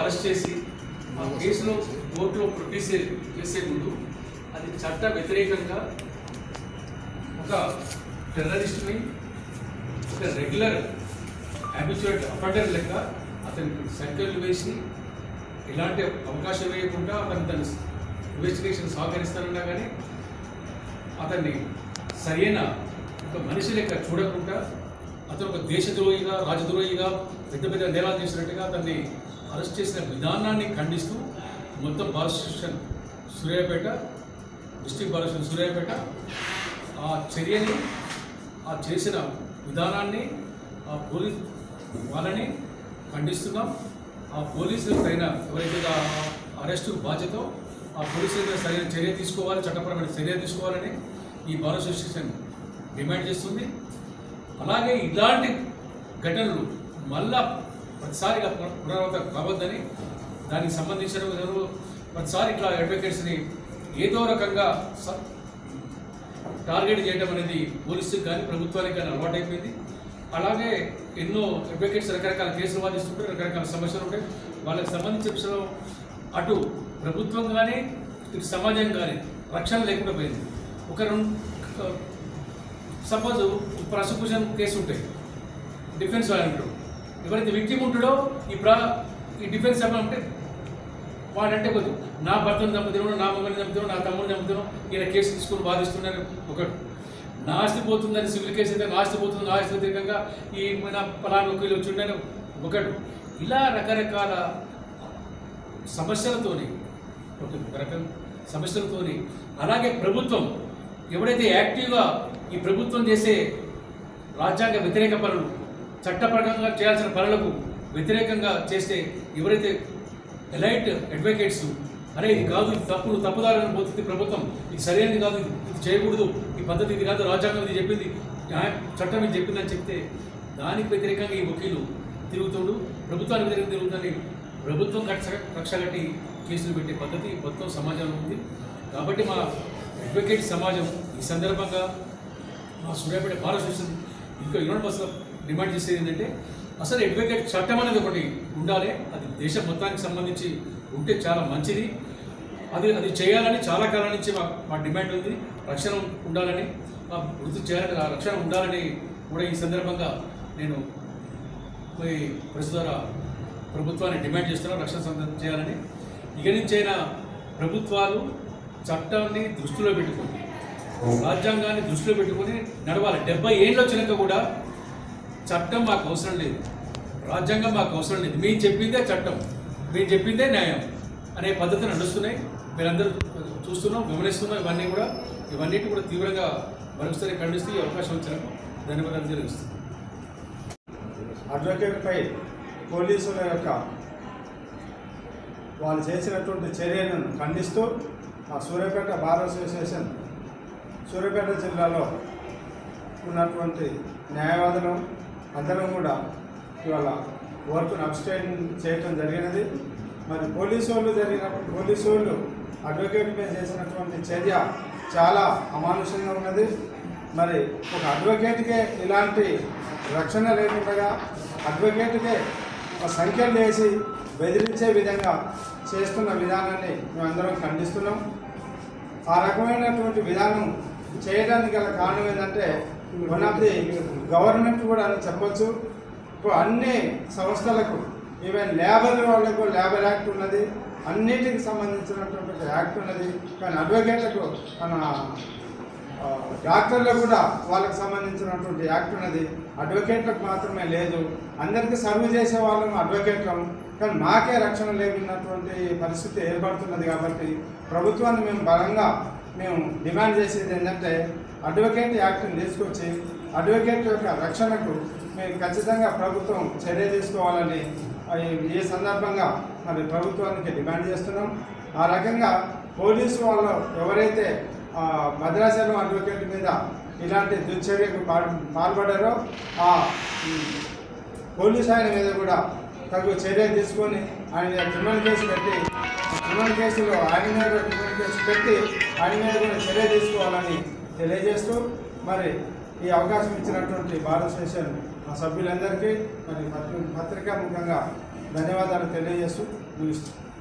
Arrest చేసి ఆ కేసులో కోర్టులో ప్రొడ్యూస్ చేసే ముందు అది చట్ట వ్యతిరేకంగా ఒక టెర్రరిస్ట్ని ఒక రెగ్యులర్ హ్యాబిచువేట్ అఫెండర్ లెక్క అతనికి సంఖ్యలు వేసి ఎలాంటి అవకాశం వేయకుండా అతను తన ఇన్వెస్టిగేషన్ సహకరిస్తానన్నా కానీ అతన్ని సరైన ఒక మనిషి లెక్క చూడకుండా అతను ఒక దేశద్రోహిగా రాజద్రోహిగా పెద్ద పెద్ద నేరాలు చేసినట్టుగా అతన్ని అరెస్ట్ చేసిన విధానాన్ని ఖండిస్తూ మొత్తం bar station Suryapet district bar station Suryapet ఆ చర్యని ఆ చేసిన విధానాన్ని ఆ పోలీస్ వాళ్ళని ఖండిస్తున్నాం. ఆ పోలీసుల పైన ఎవరైతే అరెస్టు బాధ్యత ఆ పోలీసుల సరైన చర్య తీసుకోవాలి, చట్టపరమైన చర్య తీసుకోవాలని ఈ బార్ అసోసియేషన్ డిమాండ్ చేస్తుంది. అలాగే ఇలాంటి ఘటనలు మళ్ళా ప్రతిసారిగా పునరావృతం కావద్దని దానికి సంబంధించిన ప్రతిసారి ఇట్లా అడ్వకేట్స్ని ఏదో రకంగా టార్గెట్ చేయడం అనేది పోలీసుకి కానీ ప్రభుత్వానికి కానీ అలవాటైపోయింది. అలాగే ఎన్నో అడ్వకేట్స్ రకరకాల కేసులు వాదిస్తుంటారు, రకరకాల సమస్యలు ఉంటాయి. వాళ్ళకి సంబంధించిన విషయంలో అటు ప్రభుత్వం కానీ ఇటు సమాజం కానీ రక్షణ లేకుండా పోయింది. ఒక సపోజ్ ప్రాసిక్యూషన్ కేసు ఉంటాయి, డిఫెన్స్ వాళ్ళు ఉంటాడు, ఎవరైతే విక్టిమ్ ఉంటాడో ఈ డిఫెన్స్ అంటే వాడంటే కొద్ది నా భర్తను చంపుతున్నాడు, నా మగని చంపుతున్నాడు, నా తమ్ముడిని చంపుతున్నాడు, ఈయన కేసు తీసుకుని బాధిస్తున్నాను ఒకటి. నా ఆస్తి పోతుందని సివిల్ కేసు అయితే నా ఆస్తి పోతుంది, నా ఆస్తి వ్యతిరేకంగా ఈ మన పలానా వకీలు వచ్చి ఉండని ఒకటి. ఇలా రకరకాల సమస్యలతోని అలాగే ప్రభుత్వం ఎవరైతే యాక్టివ్గా ఈ ప్రభుత్వం చేసే రాజ్యాంగ వ్యతిరేక పనులు, చట్టపరంగా చేయాల్సిన పనులకు వ్యతిరేకంగా చేస్తే ఎవరైతే ఎలైట్ అడ్వకేట్స్ అరే ఇది కాదు, ఇది తప్పుదారని పోతుంది ప్రభుత్వం, ఇది సరైనది కాదు, ఇది చేయకూడదు, ఈ పద్ధతి ఇది కాదు, రాజ్యాంగం ఇది చెప్పింది, చట్టం ఇది చెప్పిందని చెప్తే దానికి వ్యతిరేకంగా ఈ వకీలు తిరుగుతాడు, ప్రభుత్వానికి వ్యతిరేకంగా తిరుగుతుందని ప్రభుత్వం కక్షగట్టి కేసులు పెట్టే పద్ధతి మొత్తం సమాజంలో ఉంది. కాబట్టి మా అడ్వకేట్ సమాజం ఈ సందర్భంగా మా సూర్యాపేట బార్ అసోసియేషన్ ఇంకా యూనివర్సిటీలో డిమాండ్ చేసేది ఏంటంటే అసలు అడ్వకేట్ చట్టం అనేది ఒకటి ఉండాలి. అది దేశం మొత్తానికి సంబంధించి ఉంటే చాలా మంచిది. అది చేయాలని చాలా కాలం నుంచి మా డిమాండ్ ఉంది. రక్షణ ఉండాలని, ఆ వృత్తి చేయాలని, ఆ రక్షణ ఉండాలని కూడా ఈ సందర్భంగా నేను ప్రెస్ ద్వారా ప్రభుత్వాన్ని డిమాండ్ చేస్తున్నాను, రక్షణ చేయాలని. ఇక నుంచైనా ప్రభుత్వాలు చట్టాన్ని దృష్టిలో పెట్టుకుని, రాజ్యాంగాన్ని దృష్టిలో పెట్టుకుని నడవాలి. 70 ఏళ్ళు వచ్చినాక కూడా చట్టం మాకు అవసరం లేదు, రాజ్యాంగం మాకు అవసరం లేదు, మేము చెప్పిందే చట్టం, మేము చెప్పిందే న్యాయం అనే పద్ధతిని నడుస్తున్నాయి. మీరందరూ చూస్తున్నాం, గమనిస్తున్నాం. ఇవన్నిటి కూడా తీవ్రంగా మరొకసారి ఖండిస్తూ ఈ అవకాశం వచ్చినప్పుడు ధన్యవాదాలు తెలియజేస్తున్నాం. అడ్వకేట్పై పోలీసుల యొక్క వాళ్ళు చేసినటువంటి చర్యలను ఖండిస్తూ ఆ సూర్యాపేట బార్ అసోసియేషన్ సూర్యాపేట జిల్లాలో ఉన్నటువంటి న్యాయవాదులు అందరం కూడా ఇవాళ వర్క్ను అబ్స్టైన్ చేయటం జరిగినది. మరి పోలీసు వాళ్ళు అడ్వకేట్పై చేసినటువంటి చర్య చాలా అమానుషంగా ఉన్నది. మరి ఒక అడ్వకేట్కే ఇలాంటి రక్షణ లేకుండా అడ్వకేట్కే సంఖ్యలు వేసి బెదిరించే విధంగా చేస్తున్న విధానాన్ని మేమందరం ఖండిస్తున్నాం. ఆ రకమైనటువంటి విధానం చేయడానికి గల కారణం ఏంటంటే వన్ ఆఫ్ ది గవర్నమెంట్ కూడా అని చెప్పొచ్చు. ఇప్పుడు అన్ని సంస్థలకు ఈవెన్ లేబర్ వాళ్ళకు లేబర్ యాక్ట్ ఉన్నది, అన్నిటికి సంబంధించినటువంటి యాక్ట్ ఉన్నది. కానీ అడ్వకేట్లకు మన డాక్టర్లకు కూడా వాళ్ళకి సంబంధించినటువంటి యాక్ట్ ఉన్నది, అడ్వకేట్లకు మాత్రమే లేదు. అందరికీ సర్వ్ చేసే వాళ్ళము అడ్వకేట్లము, కానీ మాకే రక్షణ లేకున్నటువంటి పరిస్థితి ఏర్పడుతున్నది. కాబట్టి ప్రభుత్వాన్ని మేము బలంగా డిమాండ్ చేసేది ఏంటంటే అడ్వకేట్ యాక్ట్ని తీసుకొచ్చి అడ్వకేట్ యొక్క రక్షణకు మేము ఖచ్చితంగా ప్రభుత్వం చర్య తీసుకోవాలని ఈ సందర్భంగా మరి ప్రభుత్వానికి డిమాండ్ చేస్తున్నాం. ఆ రకంగా పోలీసు వాళ్ళు ఎవరైతే భద్రాచలం అడ్వకేట్ మీద ఇలాంటి దుశ్చర్యకు పాల్పడారో ఆ పోలీసు ఆయన మీద కూడా తగు చర్య తీసుకొని ఆయన క్రిమినల్ కేసు పెట్టి క్రిమినల్ కేసులో ఆయన మీద క్రిమినల్ కేసు పెట్టి ఆయన మీద కూడా చర్య తీసుకోవాలని తెలియజేస్తూ మరి ఈ అవకాశం ఇచ్చినటువంటి బార్ అసోసియేషన్ మా సభ్యులందరికీ మరి పత్రికా ముఖ్యంగా ధన్యవాదాలు తెలియజేస్తూ ముగిస్తాను.